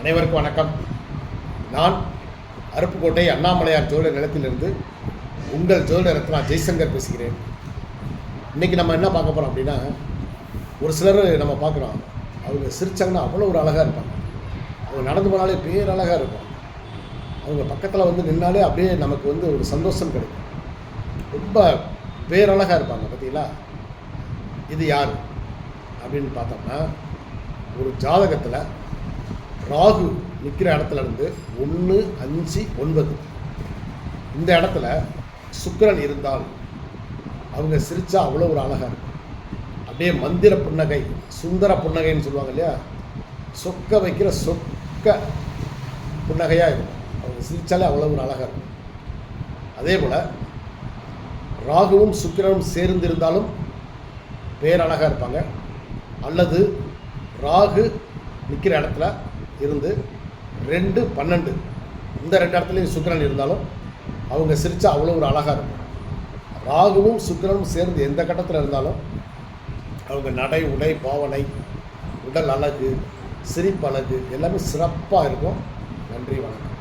அனைவருக்கும் வணக்கம். நான் அருப்புக்கோட்டை அண்ணாமலையார் ஜோதிட நிலத்திலிருந்து உங்கள் ஜோதிட ரத்னா ஜெய்சங்கர் பேசுகிறேன். இன்றைக்கி நம்ம என்ன பார்க்க போகிறோம் அப்படின்னா, ஒரு சிலர் நம்ம பார்க்குறோம், அவங்க சிரிச்சாங்கன்னா அவ்வளோ ஒரு அழகாக இருப்பாங்க. அவங்க நடந்து போனாலே பேரழகாக இருக்கும். அவங்க பக்கத்தில் வந்து நின்னாலே அப்படியே நமக்கு வந்து ஒரு சந்தோஷம் கிடைக்கும். ரொம்ப பேரழகாக இருப்பாங்க. பார்த்தீங்களா, இது யார் அப்படின்னு பார்த்தோம்னா, ஒரு ஜாதகத்தில் ராகு நிற்கிற இடத்துல இருந்து 1, 5, 9 இந்த இடத்துல சுக்கிரன் இருந்தால் அவங்க சிரித்தா அவ்வளோ ஒரு அழகாக இருக்கும். அப்படியே மந்திர புன்னகை, சுந்தர புன்னகைன்னு சொல்லுவாங்க இல்லையா, சொக்க வைக்கிற சொக்க புன்னகையாக இருக்கும். அவங்க சிரித்தாலே அவ்வளோ ஒரு அழகாக இருக்கும். அதே போல் ராகுவும் சுக்கிரனும் சேர்ந்திருந்தாலும் பேரழகாக இருப்பாங்க. அல்லது ராகு நிற்கிற இடத்துல இருந்து 2, 12 இந்த 2 இடத்துலையும் சுக்கிரன் இருந்தாலும் அவங்க சிரித்தா அவ்வளோ ஒரு அழகாக இருக்கும். ராகுவும் சுக்கிரனும் சேர்ந்து எந்த கட்டத்தில் இருந்தாலும் அவங்க நடை, உடை, பாவனை, உடல் அழகு, சிரிப்பழகு எல்லாமே சிறப்பாக இருக்கும். நன்றி, வணக்கம்.